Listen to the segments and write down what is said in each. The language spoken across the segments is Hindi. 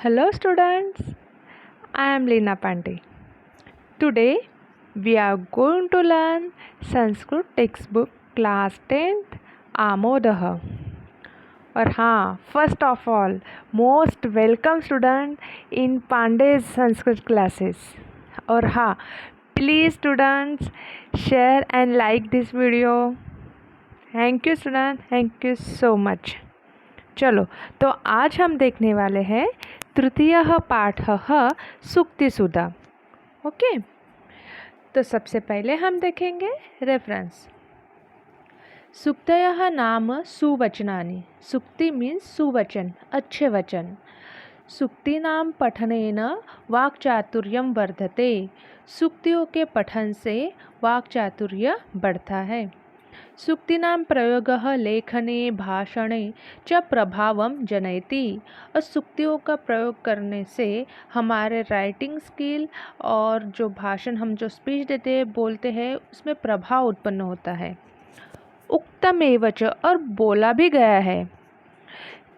Hello students, I am Leena Pandey. Today we are going to learn Sanskrit textbook class 10th Amodah. और हाँ, first of all most welcome student in Pandey's Sanskrit classes. और हाँ, please students share and like this video. Thank you student, thank you so much. चलो, तो आज हम देखने वाले हैं तृतीय पाठ सूक्तिसुधा. ओके, तो सबसे पहले हम देखेंगे रेफरेंस. सूक्तयः नाम सुवचनानि. सूक्ति मीन्स सुवचन, अच्छे वचन. सूक्तीनां पठनेन वाक्चातुर्यं वर्धते. सूक्तियों के पठन से वाक्चातुर्य बढ़ता है. सूक्तीनां प्रयोगः लेखने भाषणे च प्रभावं जनयति. और सूक्तियों का प्रयोग करने से हमारे राइटिंग स्किल और जो भाषण हम जो स्पीच देते हैं बोलते हैं उसमें प्रभाव उत्पन्न होता है. उक्तमेव च, और बोला भी गया है.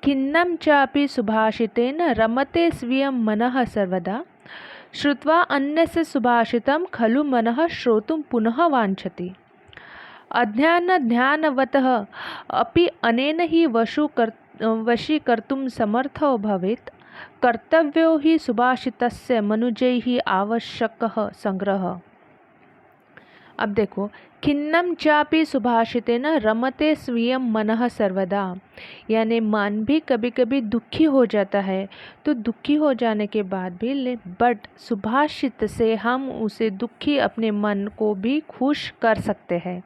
खिन्नं चापि सुभाषितेन रमते स्वीयं मनः सर्वदा. श्रुत्वा अन्यस्य सुभाषितं खलु मनः श्रोतुं पुनः वाञ्छति. अज्ञानवतः अपि अनेन हि वशीकर्तुं समर्थो भवेत्. कर्तव्यो हि सुभाषितस्य मनुजैः आवश्यकः संग्रहः. अब देखो, खिन्नं चापि सुभाषितेन रमते स्वीयं मनः सर्वदा. यानी मन भी कभी कभी दुखी हो जाता है. तो दुखी हो जाने के बाद भी बट सुभाषित से हम उसे दुखी अपने मन को भी खुश कर सकते हैं.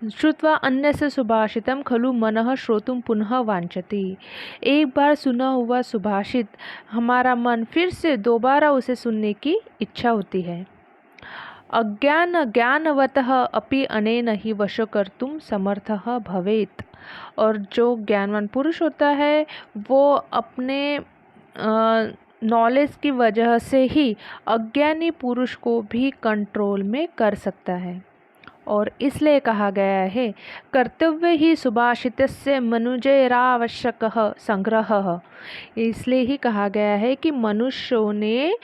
श्रुत्वा अन्यस्य सुभाषितं खलु मनः श्रोतुं पुनः वाञ्छति. एक बार सुना हुआ सुभाषित हमारा मन फिर से दोबारा उसे सुनने की इच्छा होती है. ज्ञानवतः अपि अनेन हि वशीकर्तुं समर्थः भवेत्. और जो ज्ञानवान पुरुष होता है वो अपने नॉलेज की वजह से ही अज्ञानी पुरुष को भी कंट्रोल में कर सकता है. और इसलिए कहा गया है कर्तव्य ही सुभाषितस्य मनुजैरावश्यकः संग्रहः. इसलिए ही कहा गया है कि मनुष्यों ने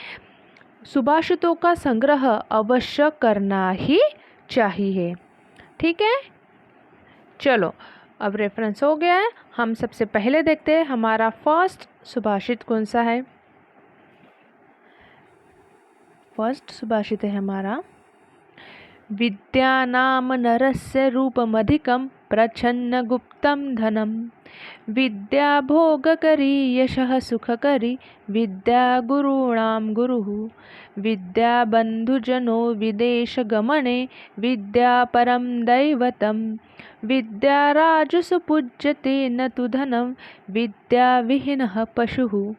सुभाषितों का संग्रह अवश्य करना ही चाहिए. ठीक है, चलो अब रेफरेंस हो गया है. हम सबसे पहले देखते हैं हमारा फर्स्ट सुभाषित कौन सा है. फर्स्ट सुभाषित है हमारा विद्यानाम नरस्य रूपमधिकं प्रच्छन्न गुप्तं धनम. विद्या भोगकरी यशः सुखकरी विद्या गुरूणां गुरुः. विद्या बन्धुजनो विदेशगमने विद्या परं दैवतं. विद्या राजसु पूज्यते न तु धनं विद्या विहीनः पशुः.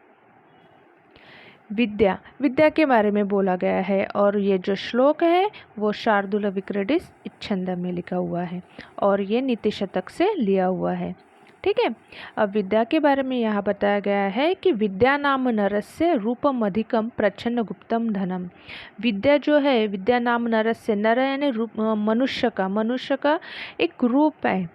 विद्या के बारे में बोला गया है. और ये जो श्लोक है वो शार्दूल विक्रीडित छंद में लिखा हुआ है और ये नीति शतक से लिया हुआ है. ठीक है, अब विद्या के बारे में यहाँ बताया गया है कि विद्या नाम नरस्य रूपम अधिकम प्रच्छन्न गुप्तम धनम. विद्या जो है, विद्या नाम नरस्य, नर यानी मनुष्य का एक रूप है.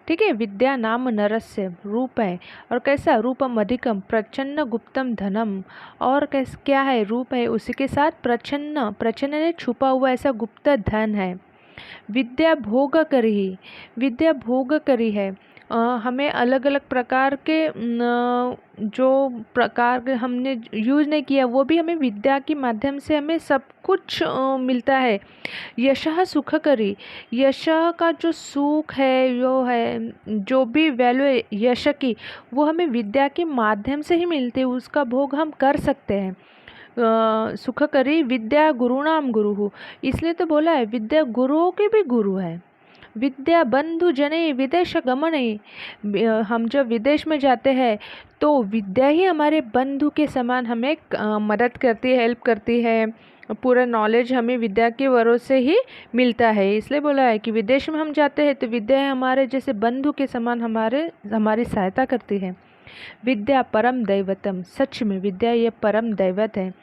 ठीक है, विद्या नाम नरस्य रूप है. और कैसा रूपम अधिकम प्रच्छन्न गुप्तम धनम. और क्या है, रूप है, उसी के साथ प्रच्छन्न ने छुपा हुआ ऐसा गुप्त धन है. विद्या भोग करी है. हमें अलग अलग प्रकार के जो प्रकार के हमने यूज़ नहीं किया वो भी हमें विद्या के माध्यम से हमें सब कुछ मिलता है. यशः सुख करी, यश का जो सुख है, जो भी वैल्यू है यश की, वो हमें विद्या के माध्यम से ही मिलती है. उसका भोग हम कर सकते हैं. सुख करी विद्या गुरुणाम गुरु. इसलिए तो बोला है विद्या गुरुओं के भी गुरु है. विद्या बंधु जने विदेश गमने. हम जब विदेश में जाते हैं तो विद्या ही हमारे बंधु के समान हमें मदद करती है, हेल्प करती है. पूरा नॉलेज हमें विद्या के वरों से ही मिलता है. इसलिए बोला है कि विदेश में हम जाते हैं तो विद्या हमारे जैसे बंधु के समान हमारी सहायता करती है. विद्या परम दैवतम. सच में विद्या ये परम दैवत है.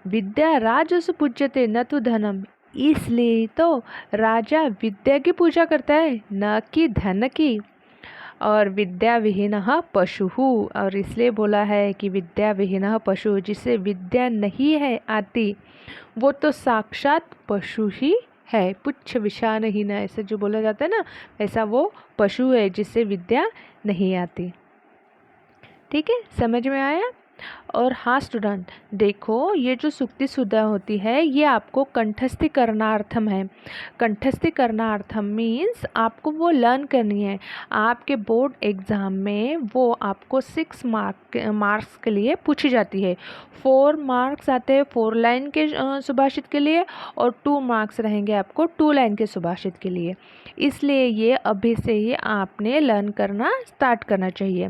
विद्या राजसु पूज्यते न तु धनम. इसलिए तो राजा विद्या की पूजा करता है, न कि धन की. और विद्या विहीनः पशुः, और इसलिए बोला है कि विद्या विहीनः पशु, जिसे विद्या नहीं है आती वो तो साक्षात पशु ही है। पुच्छ विषाणहीन, ऐसे जो बोला जाता है ना, ऐसा वो पशु है जिसे विद्या नहीं आती। ठीक है, समझ में आया। और हाँ स्टूडेंट, देखो ये जो सुक्ति सुधा होती है ये आपको कंठस्थी करनार्थम है। कंठस्थी करनार्थम मीन्स आपको वो लर्न करनी है। आपके बोर्ड एग्ज़ाम में वो आपको 6 मार्क्स के लिए पूछी जाती है। 4 मार्क्स आते हैं 4 लाइन के सुभाषित के लिए, और 2 मार्क्स रहेंगे आपको 2 लाइन के सुभाषित के लिए। इसलिए ये अभी से ही आपने लर्न करना स्टार्ट करना चाहिए।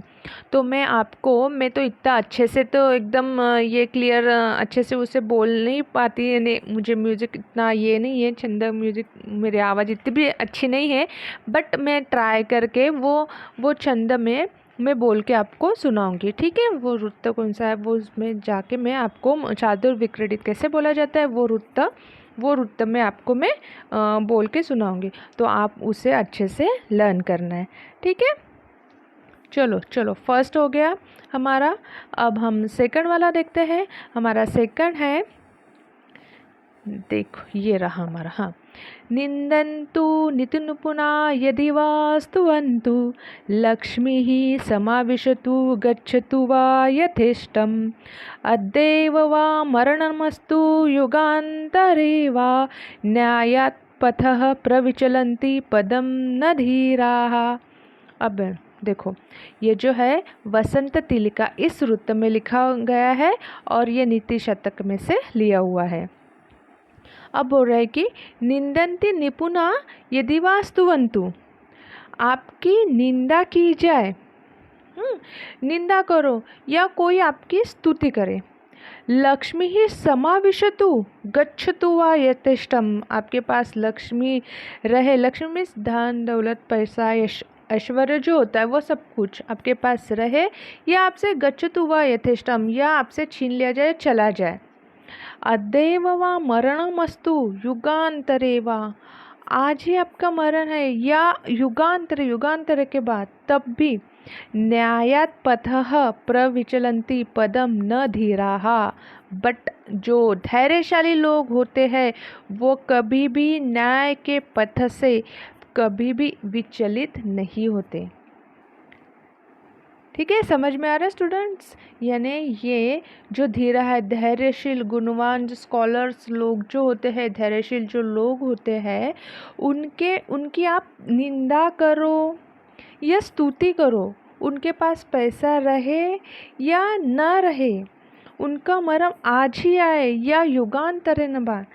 तो मैं तो इतना अच्छे से तो एकदम ये क्लियर अच्छे से उसे बोल नहीं पाती, यानी मुझे म्यूज़िक इतना ये नहीं है, छंद म्यूज़िक मेरी आवाज़ इतनी भी अच्छी नहीं है, बट मैं ट्राई करके वो छंद में मैं बोल के आपको सुनाऊंगी। ठीक है, वो नृत्य कौन सा है वो उसमें जाके मैं आपको चादुर विक्रीडित कैसे बोला जाता है वो नृत्य में आपको मैं बोल के सुनाऊंगी, तो आप उसे अच्छे से लर्न करना है। ठीक है, चलो फर्स्ट हो गया हमारा। अब हम सेकंड वाला देखते हैं। हमारा सेकंड है, देखो ये रहा हमारा। हाँ, निंदन्तु नितिनुपुना यदि वा स्तुवन्तु लक्ष्मीः समाविशतु गच्छतु वा यथेष्टम् अद्यैव वा मरणमस्तु युगान्तरे वा न्यायात् पथः प्रविचलन्ति पदं न धीराः। अब देखो ये जो है वसंत तिलिका इस रुत में लिखा गया है और ये नीति शतक में से लिया हुआ है। अब बोल रहा है कि निंदन्ति निपुणा यदि वा स्तुवन्तु, आपकी निंदा की जाए, निंदा करो या कोई आपकी स्तुति करे। लक्ष्मी ही समाविशतु गच्छतु वा यथेष्टम, आपके पास लक्ष्मी रहे, लक्ष्मी मीन्स धन दौलत पैसा यश ऐश्वर्य जो होता है वो सब कुछ आपके पास रहे, या आपसे गच्छतु वा यथेष्टम, या आपसे छीन लिया जाए चला जाए। अद्यैव वा मरणमस्तु युगांतरे वा, आज ही आपका मरण है या युगांतरे के बाद, तब भी न्यायात् पथः प्रविचलन्ति पदम न धीराः, बट जो धैर्यशाली लोग होते हैं वो कभी भी न्याय के पथ से कभी भी विचलित नहीं होते। ठीक है, समझ में आ रहा है स्टूडेंट्स। यानी ये जो धीरा है, धैर्यशील गुणवान जो स्कॉलर्स लोग जो होते हैं, धैर्यशील जो लोग होते हैं, उनकी आप निंदा करो या स्तुति करो, उनके पास पैसा रहे या न रहे, उनका मरण आज ही आए या युगांतर न बाद,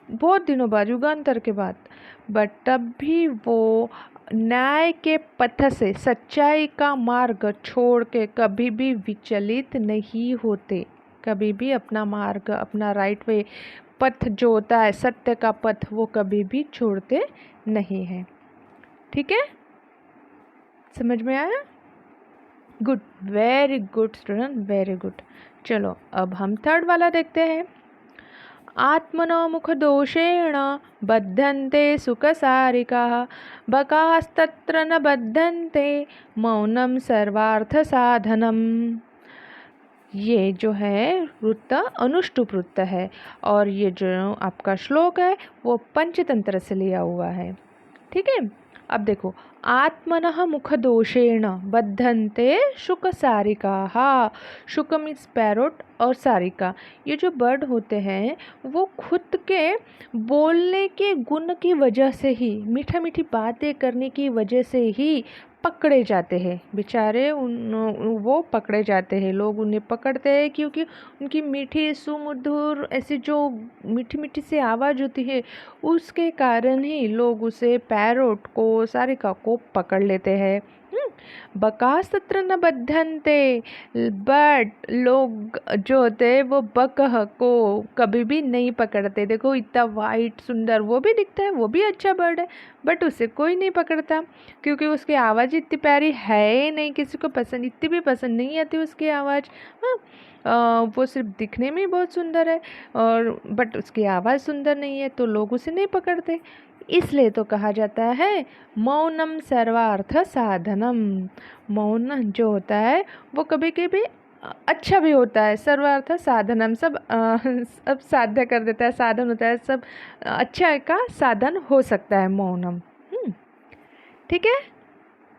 बहुत दिनों बाद, युगांतर के बाद, बट तब भी वो न्याय के पथ से, सच्चाई का मार्ग छोड़ के कभी भी विचलित नहीं होते। कभी भी अपना मार्ग, अपना राइट वे पथ जो होता है सत्य का पथ, वो कभी भी छोड़ते नहीं हैं। ठीक है, समझ में आया? Good, very good student, very good. चलो अब हम थर्ड वाला देखते हैं। आत्मनो मुखदोषेण बद्धन्ते सुखसारिकाः बकास्तत्र न बद्धन्ते मौनम सर्वार्थ साधनम। ये जो है वृत्त अनुष्टुप वृत्त है, और ये जो आपका श्लोक है वो पंचतंत्र से लिया हुआ है। ठीक है, अब देखो, आत्मनः मुखदोषेण बद्धन्ते शुक सारिकाः। शुक मीन्स पैरोट और सारिका, ये जो बर्ड होते हैं वो खुद के बोलने के गुण की वजह से ही, मीठा मीठी बातें करने की वजह से ही पकड़े जाते हैं। बेचारे वो पकड़े जाते हैं, लोग उन्हें पकड़ते हैं क्योंकि उनकी मीठी सुमधुर ऐसी जो मीठी मीठी सी आवाज़ होती है, उसके कारण ही लोग उसे पैरोट को, सारिका को पकड़ लेते हैं। बकास्तत्र न बद्धन्ते, बट लोग जो होते हैं वो बकह को कभी भी नहीं पकड़ते। देखो इतना वाइट सुंदर वो भी दिखता है, वो भी अच्छा बर्ड है, बट उसे कोई नहीं पकड़ता क्योंकि उसकी आवाज़ इतनी प्यारी है ही नहीं, किसी को पसंद, इतनी भी पसंद नहीं आती उसकी आवाज़। वो सिर्फ दिखने में बहुत सुंदर है, और बट उसकी आवाज़ सुंदर नहीं है तो लोग उसे नहीं पकड़ते। इसलिए तो कहा जाता है मौनम सर्वार्थ साधनम। मौन जो होता है वो कभी कभी अच्छा भी होता है। सर्वार्थ साधनम, सब साध्य कर देता है, साधन होता है, सब अच्छा का साधन हो सकता है मौनम। ठीक है,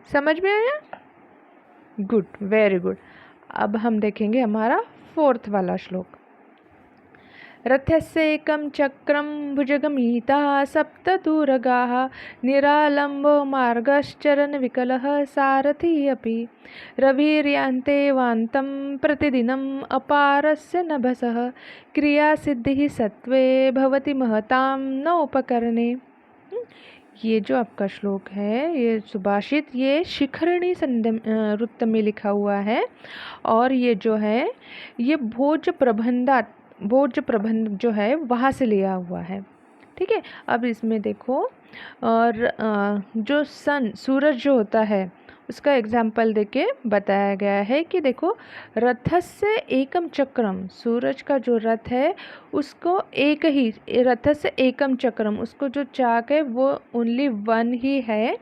समझ में आया? Good, very good. अब हम देखेंगे हमारा 4th वाला श्लोक। रथस्य एकं चक्रं भुजगमिताः सप्ततुरगाः निरालम्बो मार्गश्चरणविकलः सारथी अपि रविर्यान्ते वान्तं प्रतिदिनम् अपारस्य नभसः क्रियासिद्धिः सत्त्वे भवति महतां नोपकरणे। ये जो आपका श्लोक है, ये सुभाषित, ये शिखरिणी रुत्त में लिखा हुआ है। और ये जो है ये भोज प्रबंध जो है वहाँ से लिया हुआ है। ठीक है, अब इसमें देखो, और जो सूरज जो होता है उसका एग्जाम्पल देके बताया गया है कि देखो, रथस्य एकम चक्रम, सूरज का जो रथ है उसको एक ही, रथस्य एकम चक्रम, उसको जो चाक है वो ओनली 1 ही है।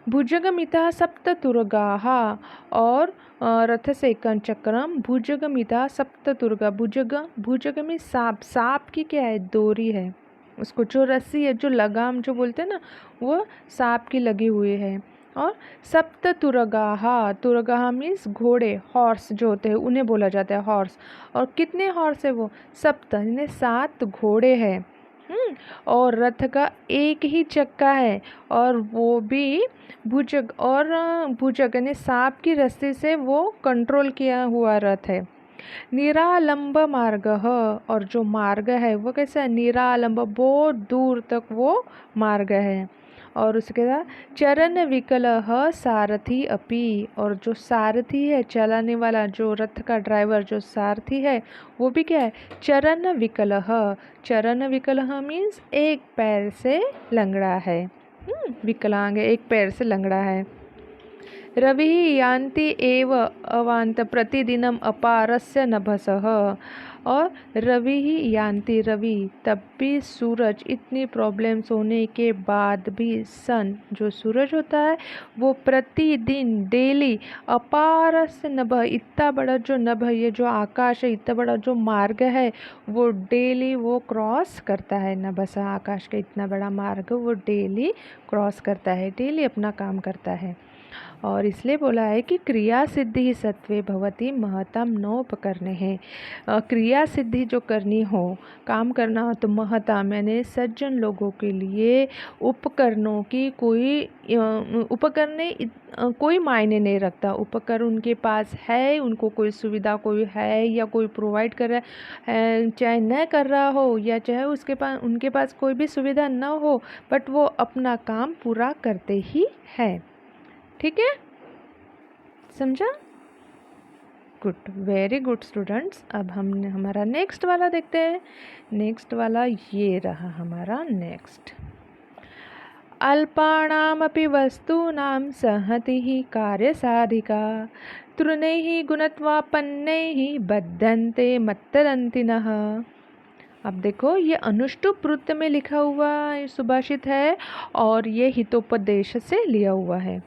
भुजगमिता सप्ततुरगाः, और रथस्य एकम चक्रम भुजगमिता सप्ततुरगा। भुजग में सांप की क्या है, डोरी है, उसको जो रस्सी है, जो लगाम जो बोलते हैं ना, वो सांप की लगी हुई है। और सप्ततुरगाः, तुरगाः मीन्स घोड़े, हॉर्स जो होते हैं उन्हें बोला जाता है हॉर्स। और कितने हॉर्स है वो, सप्त यानी 7 घोड़े हैं। और रथ का एक ही चक्का है, और वो भी भुजग, और भुजग यानी सांप की रस्सी से वो कंट्रोल किया हुआ रथ है। निरालंब मार्ग, और जो मार्ग है वो कैसा है, निरालंब, बहुत दूर तक वो मार्ग है। और उसके बाद चरण विकलः सारथी अपि, और जो सारथी है, चलाने वाला, जो रथ का ड्राइवर, जो सारथी है, वो भी क्या है, चरण विकलः। चरण विकलः मीन्स एक पैर से लंगड़ा है, विकलांग है, एक पैर से लंगड़ा है। रवि यान्ति एव अवान्त प्रतिदिनम अपारस्य नभसः, और रवि ही यान्ति, रवि तब भी सूरज, इतनी प्रॉब्लम्स होने के बाद भी सन जो सूरज होता है वो प्रतिदिन डेली अपारस्य नभ, इतना बड़ा जो नभ, ये जो आकाश है, इतना बड़ा जो मार्ग है वो डेली वो क्रॉस करता है। नभस, आकाश का इतना बड़ा मार्ग वो डेली क्रॉस करता है, डेली अपना काम करता है। और इसलिए बोला है कि क्रिया सिद्धि सत्वे भवति महतम नोपकरणे है। क्रिया सिद्धि जो करनी हो, काम करना हो, तो महतम यानी सज्जन लोगों के लिए उपकरणों की कोई मायने नहीं रखता। उपकरण उनके पास है, उनको कोई सुविधा कोई है या कोई प्रोवाइड कर रहा है, चाहे न कर रहा हो या चाहे उनके पास कोई भी सुविधा न हो, बट वो अपना काम पूरा करते ही है। ठीक है, समझा? Good, very good students. अब हमने हमारा नेक्स्ट वाला देखते हैं। नेक्स्ट वाला ये रहा हमारा नेक्स्ट। अल्पानामपि वस्तूनां सहतिः कार्यसाधिका तृणैः गुणत्वापन्नैः बध्यन्ते मत्तदन्तिनः। अब देखो, ये अनुष्टुप वृत्त में लिखा हुआ सुभाषित है और ये हितोपदेश से लिया हुआ है।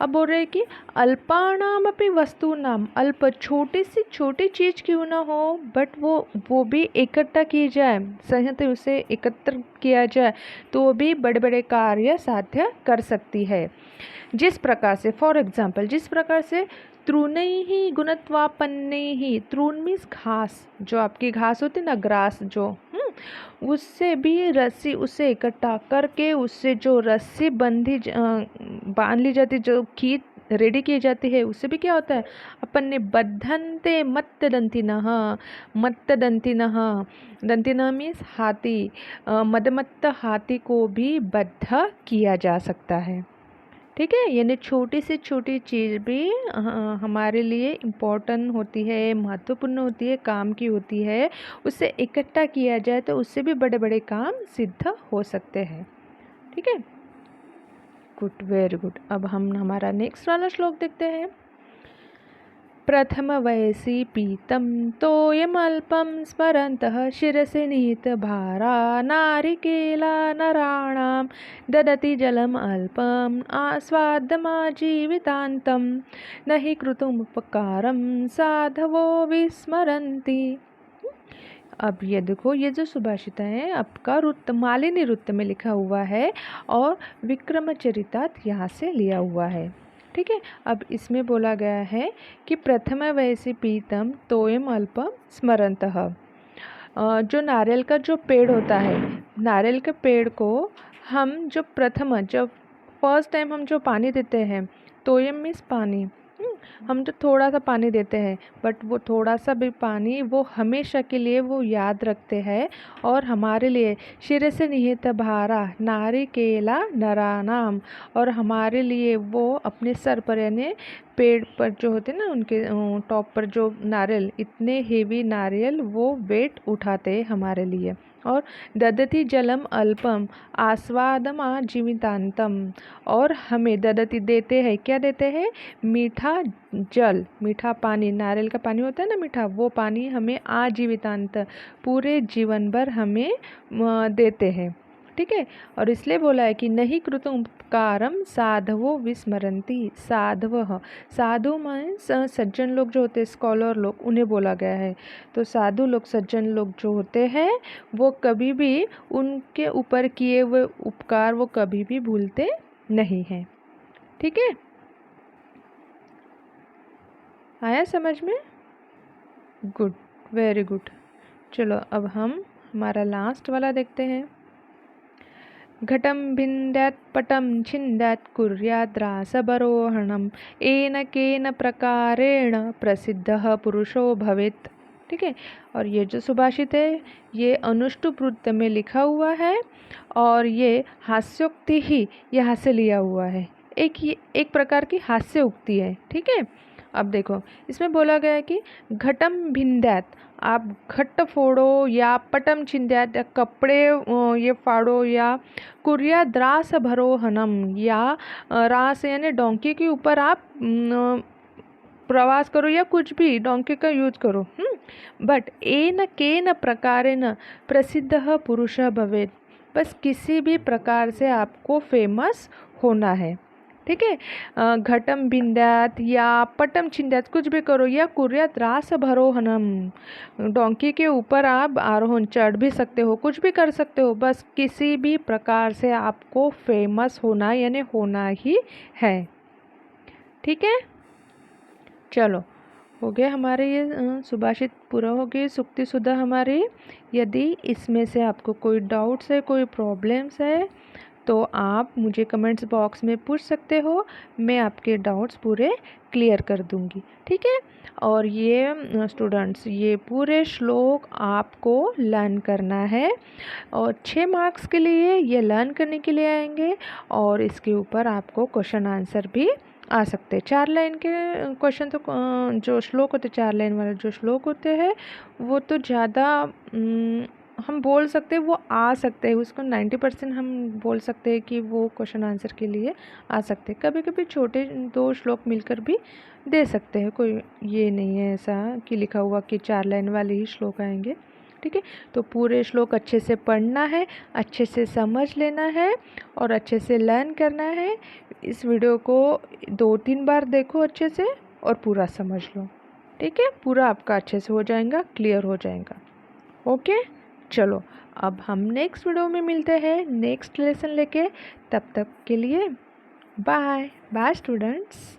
अब बोल रहे कि अल्पानाम अपि वस्तूनाम, अल्प छोटी सी छोटी चीज़ क्यों ना हो, बट वो भी इकट्ठा की जाए, संयत उसे एकत्र किया जाए तो वो भी बड़े बड़े कार्य साध्य कर सकती है। जिस प्रकार से, फॉर एग्जाम्पल, जिस प्रकार से तृणैः गुणत्वापन्नैः, तृण मीन्स घास, जो आपकी घास होती है ना, ग्रास जो, उससे भी रस्सी, उसे इकट्ठा करके उससे जो रस्सी बांध ली जाती, जो खींच रेडी की जाती है, उससे भी क्या होता है, अपन ने बद्धन्ते मत्तदन्तिनः। मत्तदन्तिनः, दंतिनः मीन्स हाथी, मदमत्त हाथी को भी बद्ध किया जा सकता है। ठीक है, यानी छोटी से छोटी चीज़ भी हमारे लिए इम्पोर्टेंट होती है, महत्वपूर्ण होती है, काम की होती है। उसे इकट्ठा किया जाए तो उससे भी बड़े बड़े काम सिद्ध हो सकते हैं। ठीक है, गुड, वेरी गुड। अब हम हमारा नेक्स्ट वाला श्लोक देखते हैं। प्रथम वयसि पीतं तोयमल्पं स्मरन्तः शिरसि निहितभारा नारिकेला नराणां ददति जलम् अल्पम् आस्वादमाजीवितान्तं न हि कृतमुपकारं साधवो विस्मरन्ति। अब ये देखो, ये जो सुभाषित है आपका रुत मालिनी रुत में लिखा हुआ है और विक्रमचरितात यहाँ से लिया हुआ है। ठीक है, अब इसमें बोला गया है कि प्रथम वयसि पीतम तोयम अल्पम स्मरन्तः। जो नारियल का जो पेड़ होता है, नारियल के पेड़ को हम जब फर्स्ट टाइम हम जो पानी देते हैं, तोयम मीन्स पानी, हम जो थोड़ा सा पानी देते हैं, बट वो थोड़ा सा भी पानी वो हमेशा के लिए वो याद रखते हैं और हमारे लिए शिरसि निहित भारा नारिकेला नरानाम, और हमारे लिए वो अपने सर पर यानी पेड़ पर जो होते हैं ना, उनके टॉप पर जो नारियल, इतने हेवी नारियल वो वेट उठाते हैं हमारे लिए। और ददति जलम अल्पम आस्वादम आजीवितांतम, और हमें ददति देते हैं, क्या देते हैं? मीठा जल, मीठा पानी, नारियल का पानी होता है ना मीठा, वो पानी हमें आजीवितांत पूरे जीवन भर हमें देते हैं। ठीक है, और इसलिए बोला है कि नहीं कृतं उपकारम साधवो विस्मरन्ति। साधव, साधु मीन्स सज्जन लोग जो होते हैं, स्कॉलर लोग, उन्हें बोला गया है। तो साधु लोग, सज्जन लोग जो होते हैं वो कभी भी उनके ऊपर किए हुए उपकार वो कभी भी भूलते नहीं हैं। ठीक है, आया समझ में? Good, very good. चलो अब हम हमारा लास्ट वाला देखते हैं। घटम भिन्दात् पटम छिन्दात् कुर्याद्रासबरोहणम येन केन प्रकारेण प्रसिद्धः पुरुषो भवेत्। ठीक है, और ये जो सुभाषित है ये अनुष्टुप वृत्त में लिखा हुआ है और ये हास्योक्ति ही यहाँ से लिया हुआ है। एक प्रकार की हास्य उक्ति है। ठीक है, अब देखो इसमें बोला गया है कि घटम भिन्दात्, आप घट फोड़ो या पटम छिंद्यात या कपड़े ये फाड़ो, या कुर्याद रास भरोहनम, या रास यानी डोंकी के ऊपर आप प्रवास करो या कुछ भी डोंकी का यूज करो। बट एन केन प्रकारेण प्रसिद्धः पुरुषः भवेत्, बस किसी भी प्रकार से आपको फेमस होना है। ठीक है, घटम भिन्दात या पटम छिंदात कुछ भी करो, या कुर्यात रास भरोहनम, डोंकी के ऊपर आप आरोहण चढ़ भी सकते हो, कुछ भी कर सकते हो, बस किसी भी प्रकार से आपको फेमस होना यानी होना ही है। ठीक है, चलो हो गया हमारे ये सुभाषित पूरा हो गई, सूक्ति सुधा हमारी। यदि इसमें से आपको कोई डाउट्स है, कोई प्रॉब्लम्स है, तो आप मुझे कमेंट्स बॉक्स में पूछ सकते हो, मैं आपके डाउट्स पूरे क्लियर कर दूंगी। ठीक है, और ये स्टूडेंट्स ये पूरे श्लोक आपको लर्न करना है और 6 मार्क्स के लिए ये लर्न करने के लिए आएंगे, और इसके ऊपर आपको क्वेश्चन आंसर भी आ सकते हैं। 4 लाइन के क्वेश्चन तो जो श्लोक होते 4 लाइन वाले जो श्लोक होते हैं वो तो ज़्यादा हम बोल सकते हैं वो आ सकते हैं, उसको 90% हम बोल सकते हैं कि वो क्वेश्चन आंसर के लिए आ सकते हैं। कभी कभी छोटे 2 श्लोक मिलकर भी दे सकते हैं, कोई ये नहीं है ऐसा कि लिखा हुआ कि 4 लाइन वाले ही श्लोक आएंगे। ठीक है, तो पूरे श्लोक अच्छे से पढ़ना है, अच्छे से समझ लेना है और अच्छे से लर्न करना है। इस वीडियो को 2-3 बार देखो अच्छे से और पूरा समझ लो। ठीक है, पूरा आपका अच्छे से हो जाएगा, क्लियर हो जाएगा। ओके, चलो अब हम नेक्स्ट वीडियो में मिलते हैं नेक्स्ट लेसन लेके। तब तक के लिए बाय बाय स्टूडेंट्स।